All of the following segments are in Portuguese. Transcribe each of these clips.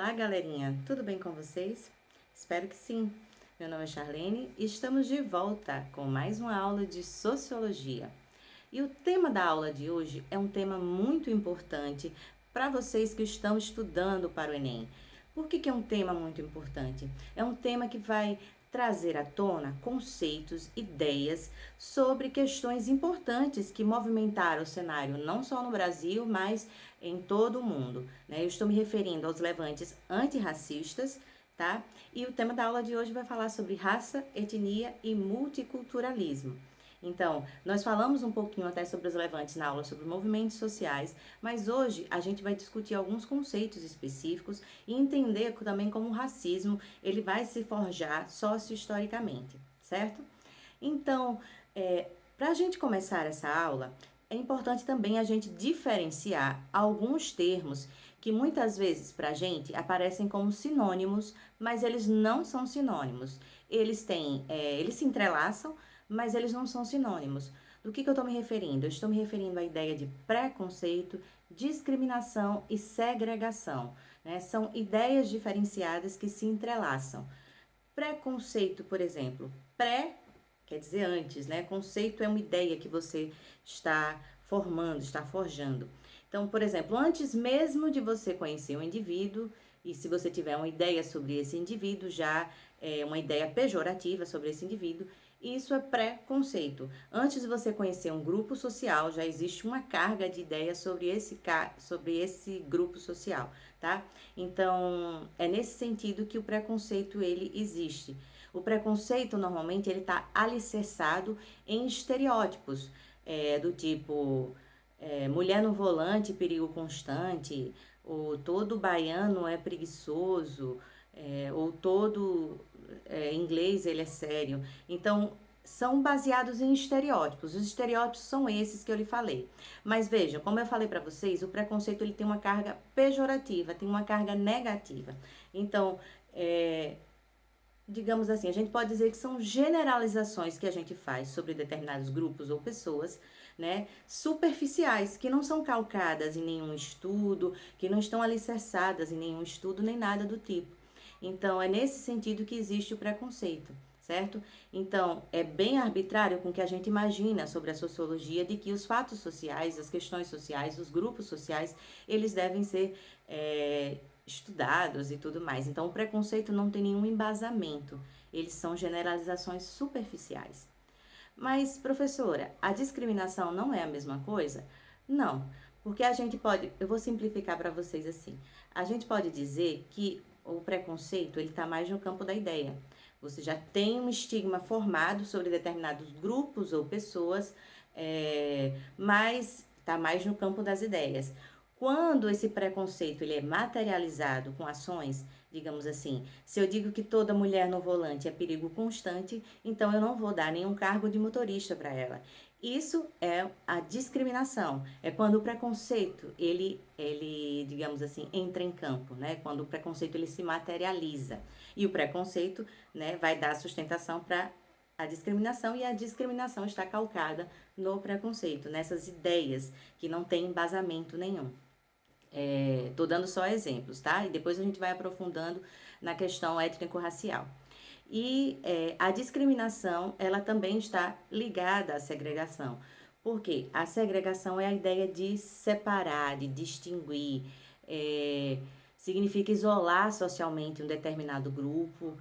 Olá, galerinha! Tudo bem com vocês? Espero que sim! Meu nome é Charlene e estamos de volta com mais uma aula de Sociologia. E o tema da aula de hoje é um tema muito importante para vocês que estão estudando para o Enem. Por que é um tema muito importante? É um tema que vai trazer à tona conceitos, ideias sobre questões importantes que movimentaram o cenário não só no Brasil, mas em todo o mundo, né? Eu estou me referindo aos levantes antirracistas, tá? E o tema da aula de hoje vai falar sobre raça, etnia e multiculturalismo. Então, nós falamos um pouquinho até sobre os levantes na aula sobre movimentos sociais, mas hoje a gente vai discutir alguns conceitos específicos e entender também como o racismo ele vai se forjar socio-historicamente, certo? Então, para a gente começar essa aula, é importante também a gente diferenciar alguns termos que muitas vezes para a gente aparecem como sinônimos, mas eles não são sinônimos. Eles se entrelaçam, mas eles não são sinônimos. Do que eu estou me referindo? Eu estou me referindo à ideia de preconceito, discriminação e segregação, né? São ideias diferenciadas que se entrelaçam. Preconceito, por exemplo, quer dizer antes, né? Conceito é uma ideia que você está formando, está forjando. Então, por exemplo, antes mesmo de você conhecer um indivíduo, e se você tiver uma ideia sobre esse indivíduo, já é uma ideia pejorativa sobre esse indivíduo, isso é preconceito. Antes de você conhecer um grupo social, já existe uma carga de ideias sobre esse grupo social, tá? Então, é nesse sentido que o preconceito ele existe. O preconceito, normalmente, ele está alicerçado em estereótipos, do tipo mulher no volante, perigo constante, ou todo baiano é preguiçoso, ou todo inglês ele é sério. Então, são baseados em estereótipos. Os estereótipos são esses que eu lhe falei. Mas veja, como eu falei para vocês, o preconceito ele tem uma carga pejorativa, tem uma carga negativa. Então, digamos assim, a gente pode dizer que são generalizações que a gente faz sobre determinados grupos ou pessoas, né, superficiais, que não são calcadas em nenhum estudo, que não estão alicerçadas em nenhum estudo, nem nada do tipo. Então, é nesse sentido que existe o preconceito, certo? Então, é bem arbitrário com o que a gente imagina sobre a sociologia de que os fatos sociais, as questões sociais, os grupos sociais, eles devem ser estudados e tudo mais. Então, o preconceito não tem nenhum embasamento. Eles são generalizações superficiais. Mas, professora, a discriminação não é a mesma coisa? Não, porque a gente pode, eu vou simplificar para vocês assim. A gente pode dizer que o preconceito ele está mais no campo da ideia. Você já tem um estigma formado sobre determinados grupos ou pessoas, mas está mais no campo das ideias. Quando esse preconceito ele é materializado com ações, digamos assim, se eu digo que toda mulher no volante é perigo constante, então eu não vou dar nenhum cargo de motorista para ela. Isso é a discriminação, é quando o preconceito, digamos assim, entra em campo, né? Quando o preconceito ele se materializa. E o preconceito, né, vai dar sustentação para a discriminação e a discriminação está calcada no preconceito, nessas ideias que não têm embasamento nenhum. Tô dando só exemplos, tá? E depois a gente vai aprofundando na questão étnico-racial. E a discriminação, ela também está ligada à segregação. Por quê? A segregação é a ideia de separar, de distinguir, significa isolar socialmente um determinado grupo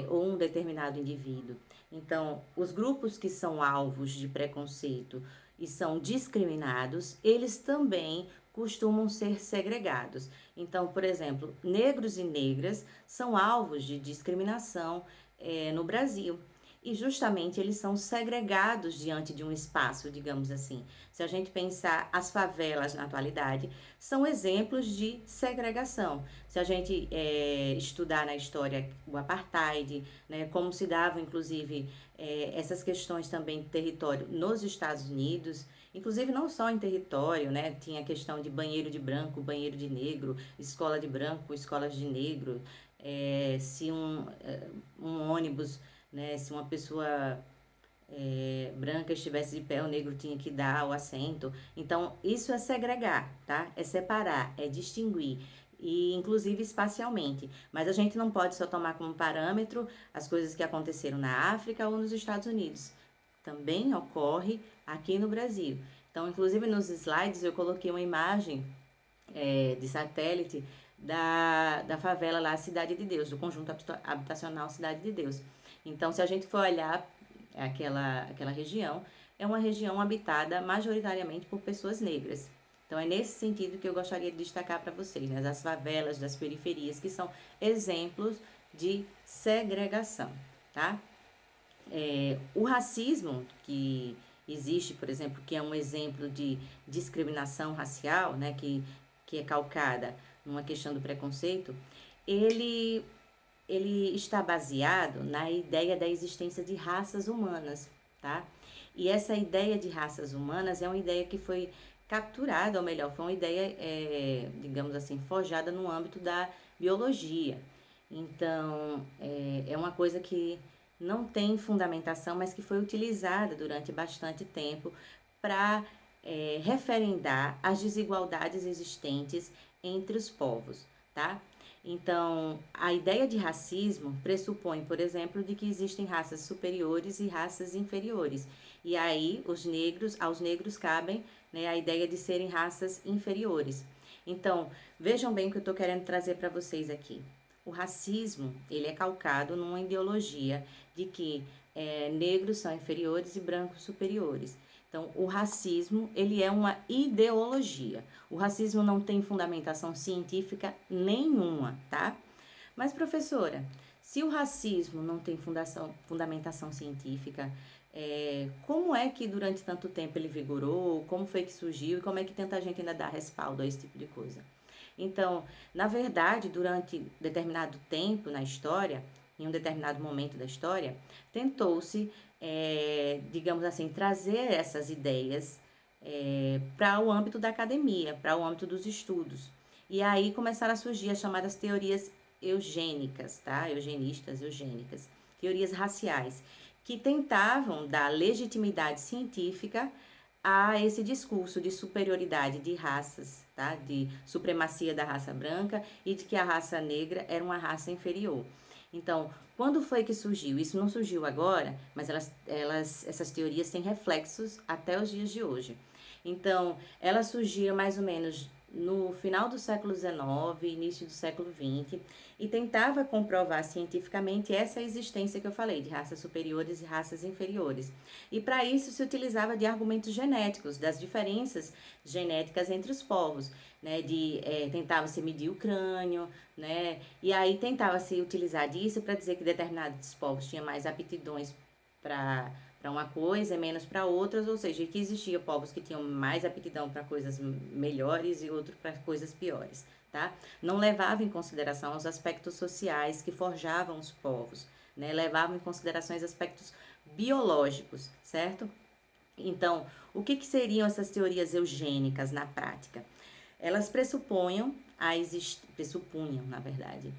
ou um determinado indivíduo. Então, os grupos que são alvos de preconceito e são discriminados, eles também costumam ser segregados. Então, por exemplo, negros e negras são alvos de discriminação no Brasil. E justamente eles são segregados diante de um espaço, digamos assim. Se a gente pensar as favelas na atualidade, são exemplos de segregação. Se a gente estudar na história o apartheid, né, como se dava, inclusive, essas questões também de território nos Estados Unidos, inclusive não só em território, né, tinha a questão de banheiro de branco, banheiro de negro, escola de branco, escolas de negro, se um ônibus, né, se uma pessoa branca estivesse de pé, o negro tinha que dar o assento. Então, isso é segregar, tá? É separar, é distinguir. e inclusive espacialmente. Mas a gente não pode só tomar como parâmetro as coisas que aconteceram na África ou nos Estados Unidos. Também ocorre aqui no Brasil. Então, inclusive nos slides eu coloquei uma imagem de satélite da favela lá, Cidade de Deus, do conjunto habitacional Cidade de Deus. Então, se a gente for olhar aquela região, é uma região habitada majoritariamente por pessoas negras. Então, é nesse sentido que eu gostaria de destacar para vocês, né? As favelas das periferias, que são exemplos de segregação, tá? O racismo que existe, por exemplo, que é um exemplo de discriminação racial, né? Que é calcada numa questão do preconceito, ele, ele está baseado na ideia da existência de raças humanas, tá? E essa ideia de raças humanas é uma ideia que foi capturada, ou melhor, foi uma ideia, digamos assim, forjada no âmbito da biologia. Então, é uma coisa que não tem fundamentação, mas que foi utilizada durante bastante tempo para referendar as desigualdades existentes entre os povos, tá? Então, a ideia de racismo pressupõe, por exemplo, de que existem raças superiores e raças inferiores. E aí, aos negros cabem, né, a ideia de serem raças inferiores. Então, vejam bem o que eu estou querendo trazer para vocês aqui. O racismo, ele é calcado numa ideologia de que negros são inferiores e brancos superiores. Então, o racismo, ele é uma ideologia. O racismo não tem fundamentação científica nenhuma, tá? Mas, professora, se o racismo não tem fundamentação científica, como é que durante tanto tempo ele vigorou? Como foi que surgiu? E como é que tanta gente ainda dá respaldo a esse tipo de coisa? Então, na verdade, durante determinado tempo na história, em um determinado momento da história, tentou-se, digamos assim, trazer essas ideias para o âmbito da academia, para o âmbito dos estudos. E aí começaram a surgir as chamadas teorias eugênicas, tá? Eugenistas, eugênicas, teorias raciais, que tentavam dar legitimidade científica a esse discurso de superioridade de raças, tá? De supremacia da raça branca e de que a raça negra era uma raça inferior. Então, quando foi que surgiu? Isso não surgiu agora, mas essas teorias têm reflexos até os dias de hoje. Então, elas surgiram mais ou menos no final do século XIX, início do século XX, e tentava comprovar cientificamente essa existência que eu falei, de raças superiores e raças inferiores. E para isso se utilizava de argumentos genéticos, das diferenças genéticas entre os povos, né? Tentava-se medir o crânio, né? E aí tentava-se utilizar disso para dizer que determinados povos tinham mais aptidões para uma coisa e menos para outras, ou seja, que existia povos que tinham mais aptidão para coisas melhores e outros para coisas piores, tá? Não levava em consideração os aspectos sociais que forjavam os povos, né? Levavam em consideração os aspectos biológicos, certo? Então, o que seriam essas teorias eugênicas na prática? Elas pressupunham, na verdade,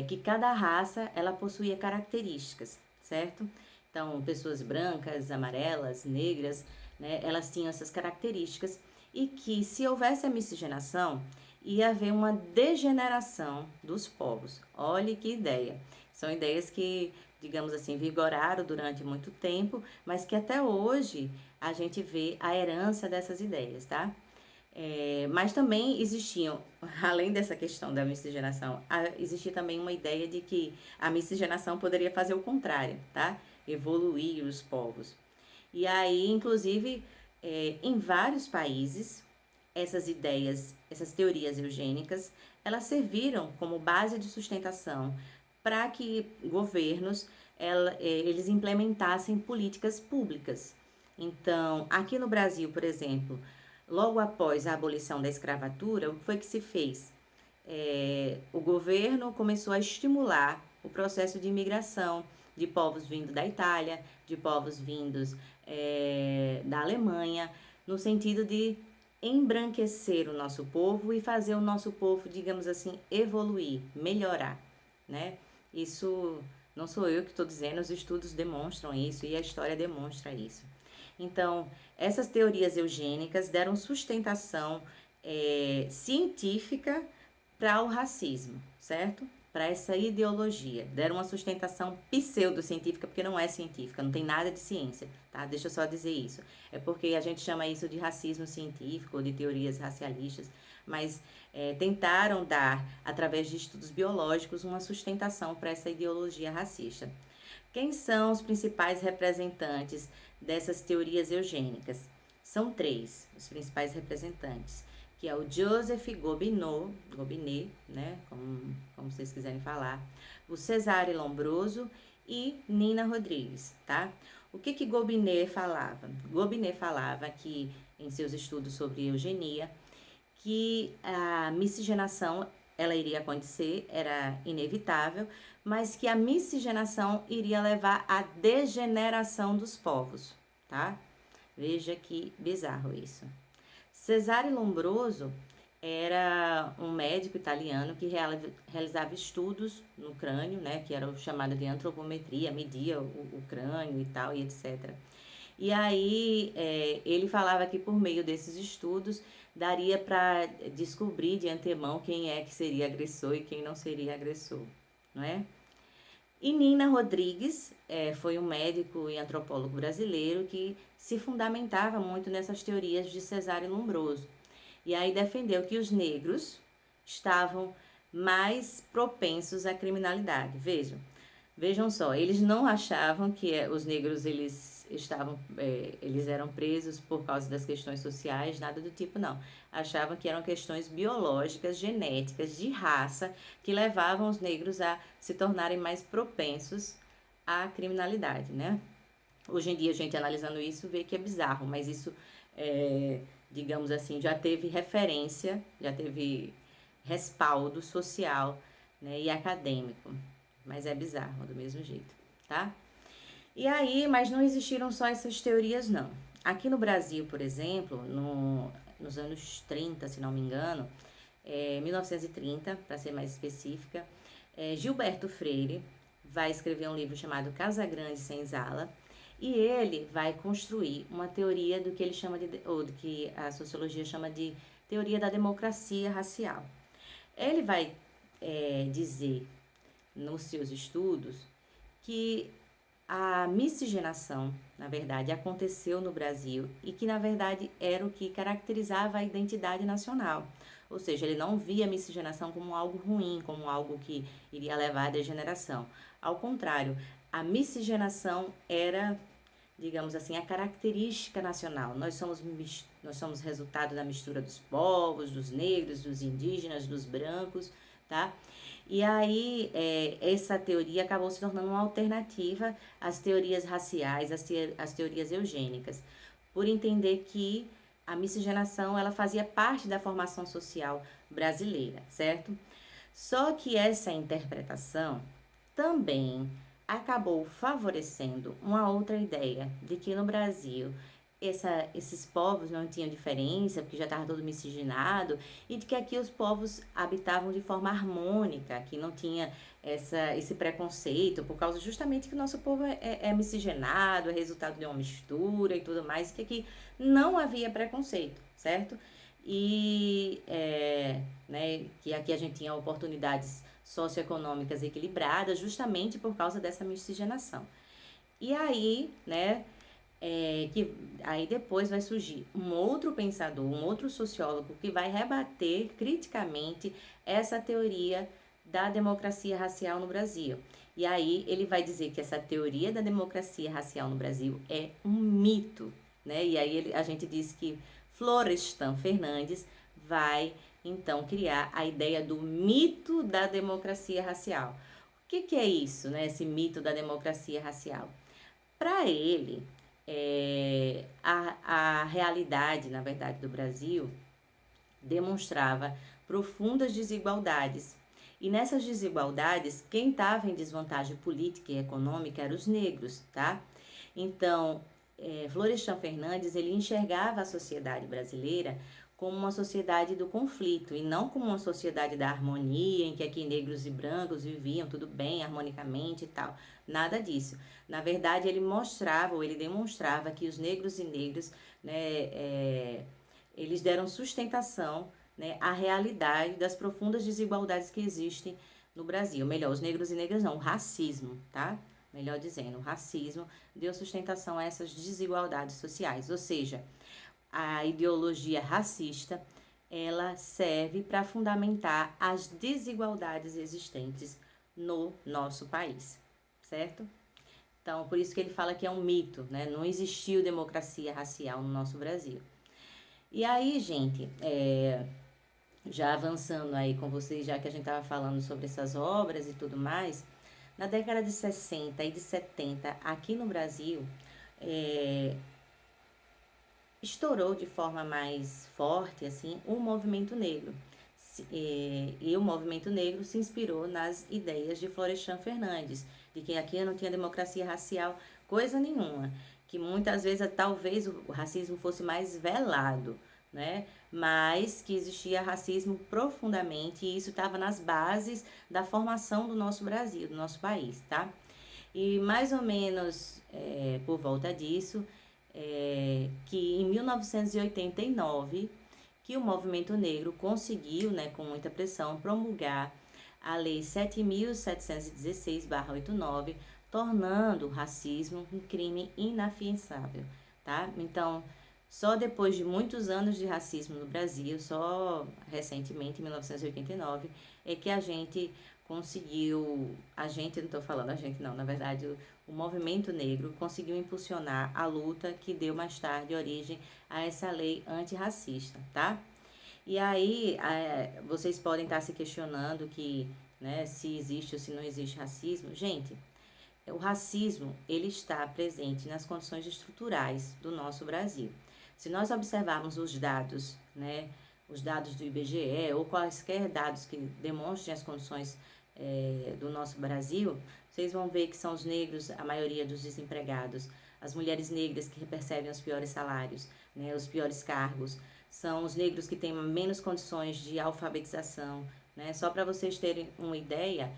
que cada raça ela possuía características, certo? Então, pessoas brancas, amarelas, negras, né, elas tinham essas características e que se houvesse a miscigenação, ia haver uma degeneração dos povos. Olhe que ideia! São ideias que, digamos assim, vigoraram durante muito tempo, mas que até hoje a gente vê a herança dessas ideias, tá? Mas também existiam, além dessa questão da miscigenação, existia também uma ideia de que a miscigenação poderia fazer o contrário, tá? Evoluir os povos. E aí, inclusive, em vários países, essas ideias, essas teorias eugênicas, elas serviram como base de sustentação para que governos eles implementassem políticas públicas. Então, aqui no Brasil, por exemplo, logo após a abolição da escravatura, o que foi que se fez? O governo começou a estimular o processo de imigração de povos vindos da Itália, de povos vindos da Alemanha, no sentido de embranquecer o nosso povo e fazer o nosso povo, digamos assim, evoluir, melhorar, né? Isso não sou eu que estou dizendo, os estudos demonstram isso e a história demonstra isso. Então, essas teorias eugênicas deram sustentação científica para o racismo, certo? Para essa ideologia. Deram uma sustentação pseudocientífica, porque não é científica, não tem nada de ciência, tá? Deixa eu só dizer isso. É porque a gente chama isso de racismo científico ou de teorias racialistas, mas tentaram dar, através de estudos biológicos, uma sustentação para essa ideologia racista. Quem são os principais representantes dessas teorias eugênicas? São três, os principais representantes, que é o Joseph Gobineau, né, como vocês quiserem falar, o Cesare Lombroso e Nina Rodrigues, tá? O que Gobineau falava? Gobineau falava que, em seus estudos sobre eugenia, que a miscigenação ela iria acontecer, era inevitável, mas que a miscigenação iria levar à degeneração dos povos, tá? Veja que bizarro isso. Cesare Lombroso era um médico italiano que realizava estudos no crânio, né, que era o chamado de antropometria, media o crânio e tal, e etc. E aí ele falava que por meio desses estudos daria para descobrir de antemão quem é que seria agressor e quem não seria agressor, não é? E Nina Rodrigues foi um médico e antropólogo brasileiro que se fundamentava muito nessas teorias de Cesare Lombroso. E aí defendeu que os negros estavam mais propensos à criminalidade. Vejam só, eles não achavam que os negros eles eram presos por causa das questões sociais, nada do tipo, não. Achavam que eram questões biológicas, genéticas, de raça, que levavam os negros a se tornarem mais propensos à criminalidade, né? Hoje em dia, a gente analisando isso, vê que é bizarro, mas isso, digamos assim, já teve referência, já teve respaldo social, né, e acadêmico. Mas é bizarro do mesmo jeito, tá? E aí, mas não existiram só essas teorias, não. Aqui no Brasil, por exemplo, nos anos 30, se não me engano, 1930, para ser mais específica, Gilberto Freire vai escrever um livro chamado Casa Grande Senzala, e ele vai construir uma teoria do que ele chama ou do que a sociologia chama de teoria da democracia racial. Ele vai dizer nos seus estudos que a miscigenação, na verdade, aconteceu no Brasil e que, na verdade, era o que caracterizava a identidade nacional. Ou seja, ele não via a miscigenação como algo ruim, como algo que iria levar à degeneração. Ao contrário, a miscigenação era, digamos assim, a característica nacional. Nós somos resultado da mistura dos povos, dos negros, dos indígenas, dos brancos, tá? E aí, essa teoria acabou se tornando uma alternativa às teorias raciais, às teorias eugênicas, por entender que a miscigenação ela fazia parte da formação social brasileira, certo? Só que essa interpretação também acabou favorecendo uma outra ideia de que no Brasil esses povos não tinham diferença, porque já estava todo miscigenado, e de que aqui os povos habitavam de forma harmônica, que não tinha esse preconceito, por causa justamente que o nosso povo é miscigenado, é resultado de uma mistura e tudo mais, que aqui não havia preconceito, certo? E né, que aqui a gente tinha oportunidades socioeconômicas equilibradas justamente por causa dessa miscigenação. E aí, né, que aí depois vai surgir um outro pensador, um outro sociólogo que vai rebater criticamente essa teoria da democracia racial no Brasil. E aí ele vai dizer que essa teoria da democracia racial no Brasil é um mito, né? E aí a gente diz que Florestan Fernandes vai então criar a ideia do mito da democracia racial. O que é isso, né? Esse mito da democracia racial? Para ele, a realidade, na verdade, do Brasil demonstrava profundas desigualdades. E nessas desigualdades, quem estava em desvantagem política e econômica eram os negros, tá? Então, Florestan Fernandes, ele enxergava a sociedade brasileira como uma sociedade do conflito e não como uma sociedade da harmonia, em que aqui negros e brancos viviam tudo bem, harmonicamente e tal. Nada disso. Na verdade, ele mostrava, ou ele demonstrava que os negros e negras, né, eles deram sustentação, né, a realidade das profundas desigualdades que existem no Brasil. Melhor, os negros e negras não, o racismo, tá? Melhor dizendo, o racismo deu sustentação a essas desigualdades sociais, ou seja, a ideologia racista, ela serve para fundamentar as desigualdades existentes no nosso país, certo? Então, por isso que ele fala que é um mito, né? Não existiu democracia racial no nosso Brasil. E aí, gente, já avançando aí com vocês, já que a gente estava falando sobre essas obras e tudo mais, na década de 60 e de 70, aqui no Brasil, estourou de forma mais forte, assim, o movimento negro. E o movimento negro se inspirou nas ideias de Florestan Fernandes, de que aqui não tinha democracia racial, coisa nenhuma, que muitas vezes talvez o racismo fosse mais velado, né? Mas que existia racismo profundamente e isso estava nas bases da formação do nosso Brasil, do nosso país, tá? E mais ou menos por volta disso, que em 1989 que o movimento negro conseguiu, né, com muita pressão, promulgar a Lei 7.716/89, tornando o racismo um crime inafiançável, tá? Então, só depois de muitos anos de racismo no Brasil, só recentemente, em 1989, é que a gente conseguiu, não estou falando a gente não, na verdade o movimento negro conseguiu impulsionar a luta que deu mais tarde origem a essa lei antirracista, tá? E aí vocês podem estar se questionando que, né, se existe ou se não existe racismo. Gente, o racismo ele está presente nas condições estruturais do nosso Brasil. Se nós observarmos os dados, né, os dados do IBGE ou quaisquer dados que demonstrem as condições do nosso Brasil, vocês vão ver que são os negros a maioria dos desempregados, as mulheres negras que percebem os piores salários, né, os piores cargos, são os negros que têm menos condições de alfabetização, né? Só para vocês terem uma ideia,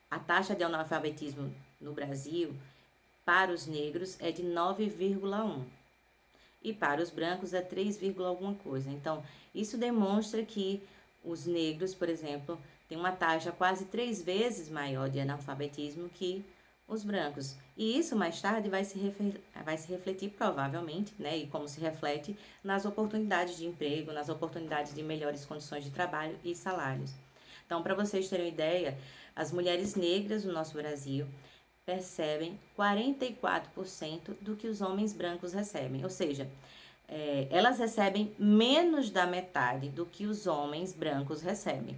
a taxa de analfabetismo no Brasil para os negros é de 9,1 e para os brancos é 3, alguma coisa. Então, isso demonstra que os negros, por exemplo, têm uma taxa quase 3 vezes maior de analfabetismo que os brancos. E isso mais tarde vai se refletir provavelmente, né, e como se reflete nas oportunidades de emprego, nas oportunidades de melhores condições de trabalho e salários. Então, para vocês terem uma ideia, as mulheres negras no nosso Brasil percebem 44% do que os homens brancos recebem, ou seja, elas recebem menos da metade do que os homens brancos recebem,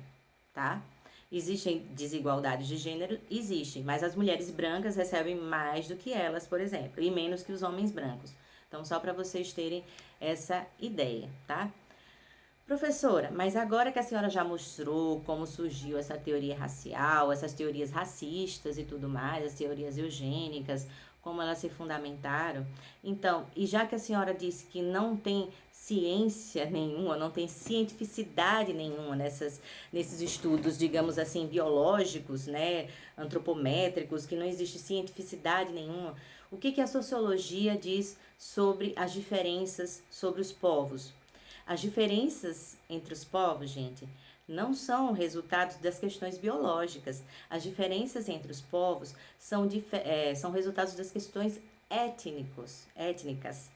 tá? Existem desigualdades de gênero? Existem, mas as mulheres brancas recebem mais do que elas, por exemplo, e menos que os homens brancos. Então, só para vocês terem essa ideia, tá? Professora, mas agora que a senhora já mostrou como surgiu essa teoria racial, essas teorias racistas e tudo mais, as teorias eugênicas, como elas se fundamentaram, então, e já que a senhora disse que não tem ciência nenhuma, não tem cientificidade nenhuma nesses estudos, digamos assim, biológicos, né, antropométricos, que não existe cientificidade nenhuma, o que a sociologia diz sobre as diferenças sobre os povos? As diferenças entre os povos, gente, não são resultados das questões biológicas. As diferenças entre os povos são resultados das questões étnicas,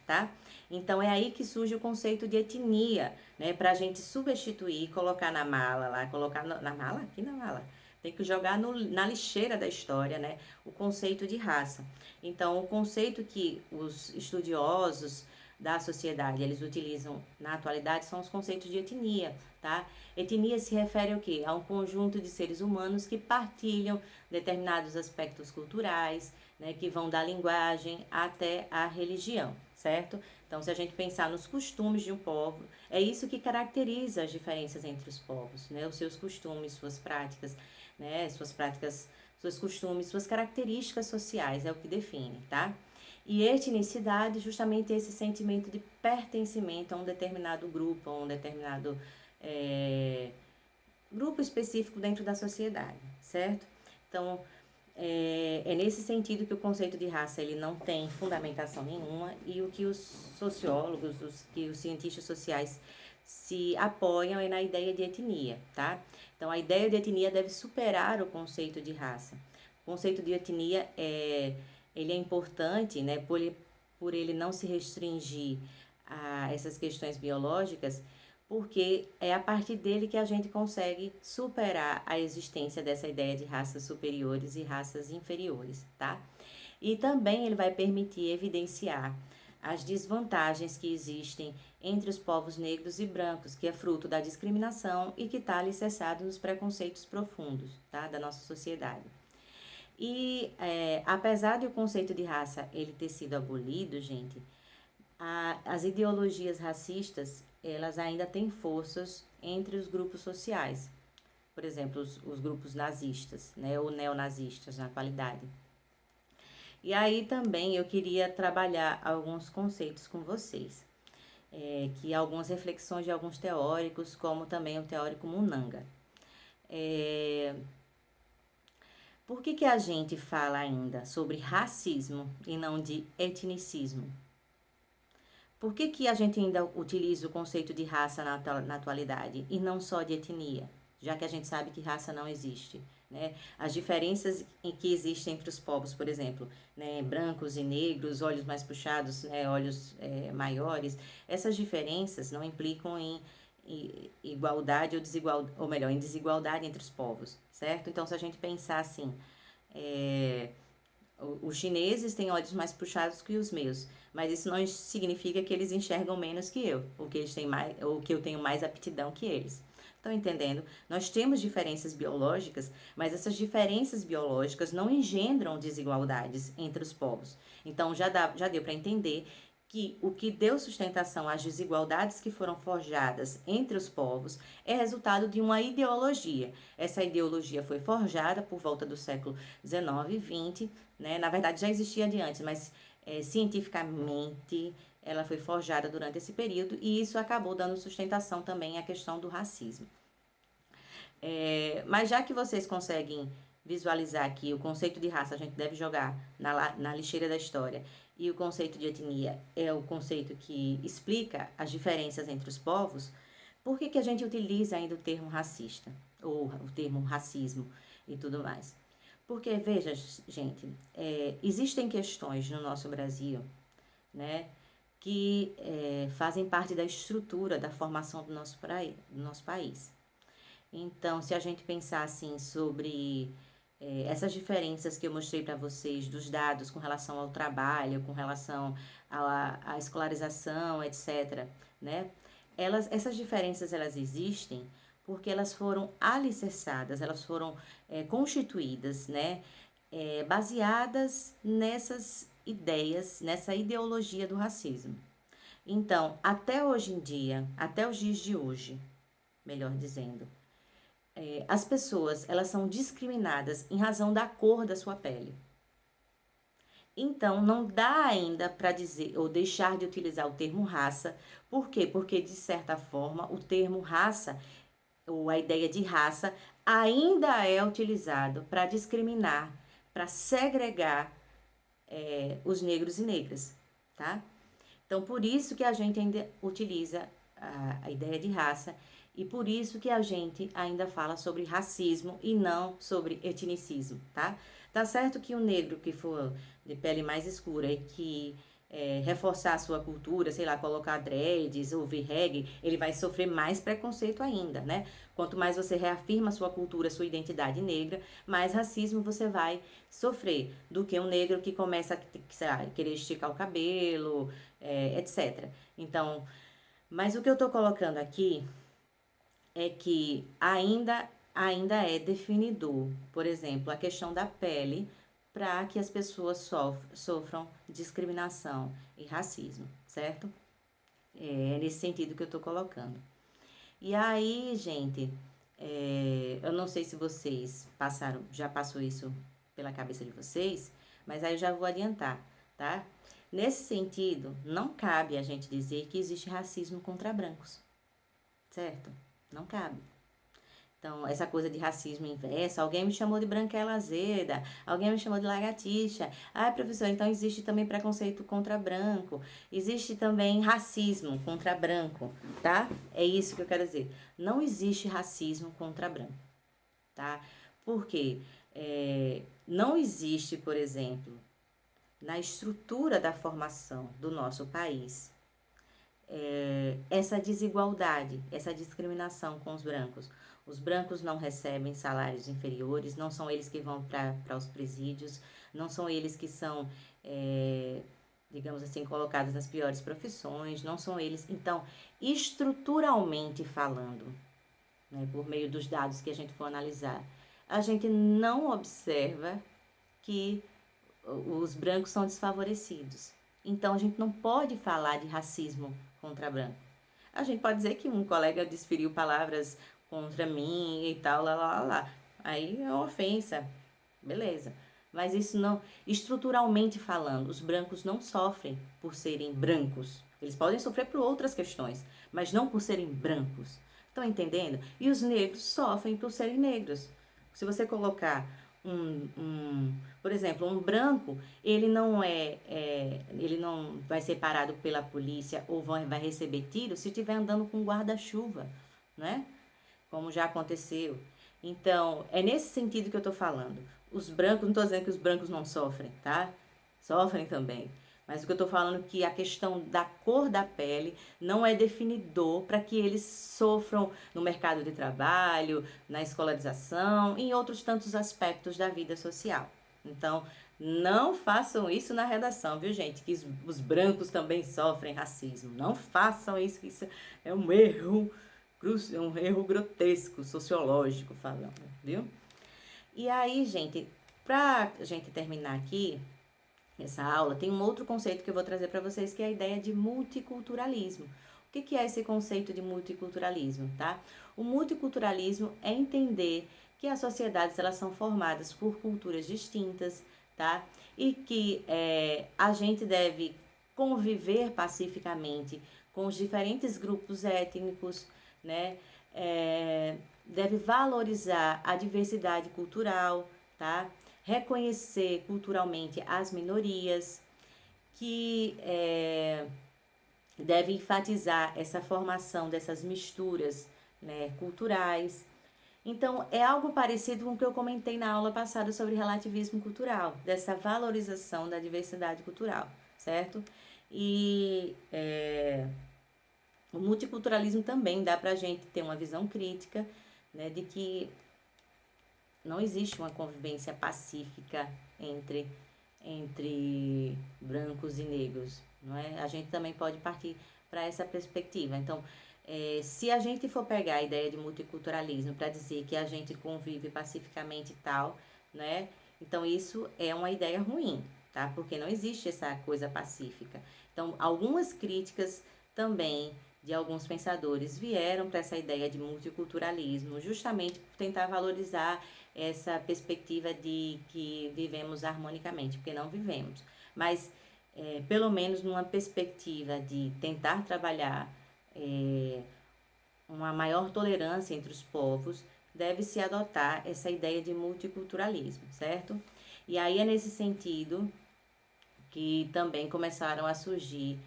tá? Então, é aí que surge o conceito de etnia, né? Pra gente substituir e colocar na mala lá, colocar na mala? Aqui na mala. Tem que jogar na lixeira da história, né? O conceito de raça. Então, o conceito que os estudiosos da sociedade eles utilizam na atualidade são os conceitos de etnia, tá? Etnia se refere ao quê? A um conjunto de seres humanos que partilham determinados aspectos culturais, né, que vão da linguagem até a religião, certo? Então, se a gente pensar nos costumes de um povo, é isso que caracteriza as diferenças entre os povos, né? Os seus costumes, suas práticas, né? Seus costumes, suas características sociais, é o que define, tá? E etnicidade, justamente esse sentimento de pertencimento a um determinado grupo, a um determinado grupo específico dentro da sociedade, certo? Então, É nesse sentido que o conceito de raça ele não tem fundamentação nenhuma e o que os sociólogos, os cientistas sociais se apoiam é na ideia de etnia, tá? Então, a ideia de etnia deve superar o conceito de raça. O conceito de etnia ele é importante, né, por ele não se restringir a essas questões biológicas, porque é a partir dele que a gente consegue superar a existência dessa ideia de raças superiores e raças inferiores, tá? E também ele vai permitir evidenciar as desvantagens que existem entre os povos negros e brancos, que é fruto da discriminação e que está alicerçado nos preconceitos profundos, tá, da nossa sociedade. E apesar de o conceito de raça ele ter sido abolido, gente, as ideologias racistas, elas ainda têm forças entre os grupos sociais. Por exemplo, os grupos nazistas, né, ou neonazistas na atualidade. E aí também eu queria trabalhar alguns conceitos com vocês, que algumas reflexões de alguns teóricos, como também o teórico Munanga. Por que a gente fala ainda sobre racismo e não de etnicismo? Por que a gente ainda utiliza o conceito de raça na atualidade e não só de etnia, já que a gente sabe que raça não existe? Né? As diferenças que existem entre os povos, por exemplo, né, brancos e negros, olhos mais puxados, né, olhos maiores, essas diferenças não implicam em igualdade ou melhor, em desigualdade entre os povos, certo? Então, se a gente pensar assim, os chineses têm olhos mais puxados que os meus, mas isso não significa que eles enxergam menos que eu, ou que eles têm mais, ou que eu tenho mais aptidão que eles. Estão entendendo? Nós temos diferenças biológicas, mas essas diferenças biológicas não engendram desigualdades entre os povos. Então já deu para entender que o que deu sustentação às desigualdades que foram forjadas entre os povos é resultado de uma ideologia. Essa ideologia foi forjada por volta do século XIX e XX, né? Na verdade já existia de antes, mas cientificamente ela foi forjada durante esse período e isso acabou dando sustentação também à questão do racismo. Mas já que vocês conseguem visualizar que o conceito de raça a gente deve jogar na lixeira da história e o conceito de etnia é o conceito que explica as diferenças entre os povos, por que a gente utiliza ainda o termo racista ou o termo racismo e tudo mais? Porque, veja, gente, existem questões no nosso Brasil, né, que fazem parte da estrutura da formação do nosso país. Então, se a gente pensar assim sobre essas diferenças que eu mostrei para vocês dos dados com relação ao trabalho, com relação à escolarização, etc., né? Essas diferenças elas existem porque elas foram alicerçadas, elas foram constituídas, né? Baseadas nessas ideias, nessa ideologia do racismo. Então, até hoje em dia, até os dias de hoje, melhor dizendo, as pessoas elas são discriminadas em razão da cor da sua pele. Então, não dá ainda para dizer ou deixar de utilizar o termo raça. Por quê? Porque, de certa forma, o termo raça, ou a ideia de raça, ainda é utilizado para discriminar, para segregar os negros e negras, tá? Então, por isso que a gente ainda utiliza a ideia de raça e por isso que a gente ainda fala sobre racismo e não sobre etnicismo, tá? Tá certo que o negro que for de pele mais escura e que reforçar a sua cultura, sei lá, colocar dreads, ouvir reggae, ele vai sofrer mais preconceito ainda, né? Quanto mais você reafirma a sua cultura, a sua identidade negra, mais racismo você vai sofrer do que um negro que começa a, sei lá, querer esticar o cabelo, etc. Então, mas o que eu tô colocando aqui é que ainda é definidor, por exemplo, a questão da pele para que as pessoas sofram discriminação e racismo, certo? É nesse sentido que eu tô colocando. E aí, gente, eu não sei se vocês já passou isso pela cabeça de vocês, mas aí eu já vou adiantar, tá? Nesse sentido, não cabe a gente dizer que existe racismo contra brancos, certo? Não cabe. Então, essa coisa de racismo inverso, alguém me chamou de branquela azeda, alguém me chamou de lagartixa. Ah, professor, então existe também preconceito contra branco, existe também racismo contra branco, tá? É isso que eu quero dizer. Não existe racismo contra branco, tá? Porque não existe, por exemplo, na estrutura da formação do nosso país, essa desigualdade, essa discriminação com os brancos. Os brancos não recebem salários inferiores, não são eles que vão para os presídios, não são eles que são, digamos assim, colocados nas piores profissões, não são eles. Então, estruturalmente falando, né, por meio dos dados que a gente for analisar, a gente não observa que os brancos são desfavorecidos. Então, a gente não pode falar de racismo contra branco. A gente pode dizer que um colega desferiu palavras contra mim e tal, lá, lá, lá. Aí é uma ofensa, beleza. Mas isso não, estruturalmente falando, os brancos não sofrem por serem brancos. Eles podem sofrer por outras questões, mas não por serem brancos. Estão entendendo? E os negros sofrem por serem negros. Se você colocar por exemplo, um branco, ele não vai ser parado pela polícia ou vai receber tiro se estiver andando com guarda-chuva, né? Como já aconteceu. Então, é nesse sentido que eu tô falando. Os brancos, não tô dizendo que os brancos não sofrem, tá? Sofrem também. Mas o que eu tô falando é que a questão da cor da pele não é definidor para que eles sofram no mercado de trabalho, na escolarização, em outros tantos aspectos da vida social. Então, não façam isso na redação, viu, gente? Que os brancos também sofrem racismo. Não façam isso, que isso é um erro grotesco, sociológico falando, viu? E aí, gente, pra gente terminar aqui essa aula, tem um outro conceito que eu vou trazer para vocês, que é a ideia de multiculturalismo. O que é esse conceito de multiculturalismo, tá? O multiculturalismo é entender que as sociedades, elas são formadas por culturas distintas, tá? E que a gente deve conviver pacificamente com os diferentes grupos étnicos, né? Deve valorizar a diversidade cultural, tá? Reconhecer culturalmente as minorias, que deve enfatizar essa formação dessas misturas, né, culturais. Então, é algo parecido com o que eu comentei na aula passada sobre relativismo cultural, dessa valorização da diversidade cultural, certo? E o multiculturalismo também dá para a gente ter uma visão crítica, né, de que não existe uma convivência pacífica entre brancos e negros, não é? A gente também pode partir para essa perspectiva. Então, se a gente for pegar a ideia de multiculturalismo para dizer que a gente convive pacificamente e tal, né? Então, isso é uma ideia ruim, tá? Porque não existe essa coisa pacífica. Então, algumas críticas também de alguns pensadores vieram para essa ideia de multiculturalismo, justamente por tentar valorizar essa perspectiva de que vivemos harmonicamente, porque não vivemos. Mas, pelo menos numa perspectiva de tentar trabalhar uma maior tolerância entre os povos, deve-se adotar essa ideia de multiculturalismo, certo? E aí é nesse sentido que também começaram a surgir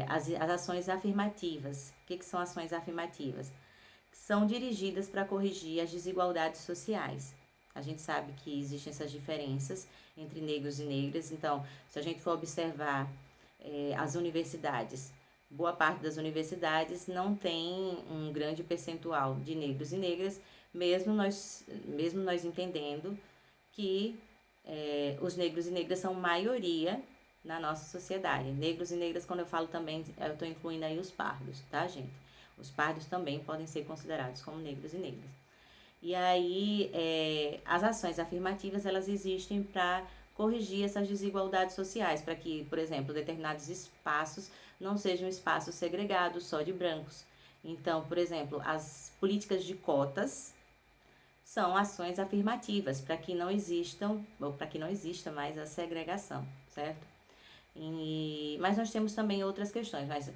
as ações afirmativas. O que são ações afirmativas? São dirigidas para corrigir as desigualdades sociais. A gente sabe que existem essas diferenças entre negros e negras, então, se a gente for observar as universidades, boa parte das universidades não tem um grande percentual de negros e negras, mesmo nós entendendo que os negros e negras são maioria na nossa sociedade. Negros e negras, quando eu falo também, eu estou incluindo aí os pardos, tá, gente? Os pardos também podem ser considerados como negros e negras. E aí, as ações afirmativas, elas existem para corrigir essas desigualdades sociais, para que, por exemplo, determinados espaços não sejam espaços segregados só de brancos. Então, por exemplo, as políticas de cotas são ações afirmativas para que não existam, ou para que não exista mais a segregação, certo? Mas nós temos também outras questões, mas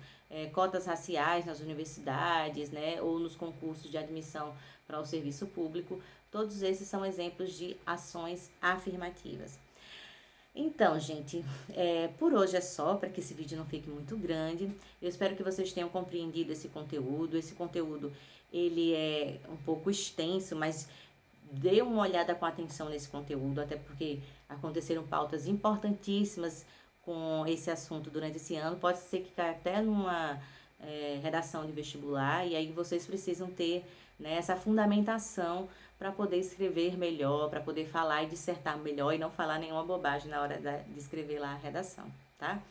cotas raciais nas universidades, né, ou nos concursos de admissão para o serviço público, todos esses são exemplos de ações afirmativas. Então, gente, por hoje é só, para que esse vídeo não fique muito grande. Eu espero que vocês tenham compreendido esse conteúdo. Esse conteúdo, ele é um pouco extenso, mas dê uma olhada com atenção nesse conteúdo, até porque aconteceram pautas importantíssimas com esse assunto durante esse ano. Pode ser que caia até numa redação de vestibular, e aí vocês precisam ter, né, essa fundamentação para poder escrever melhor, para poder falar e dissertar melhor e não falar nenhuma bobagem na hora de escrever lá a redação, tá?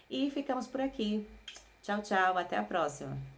E ficamos por aqui. Tchau, tchau, até a próxima!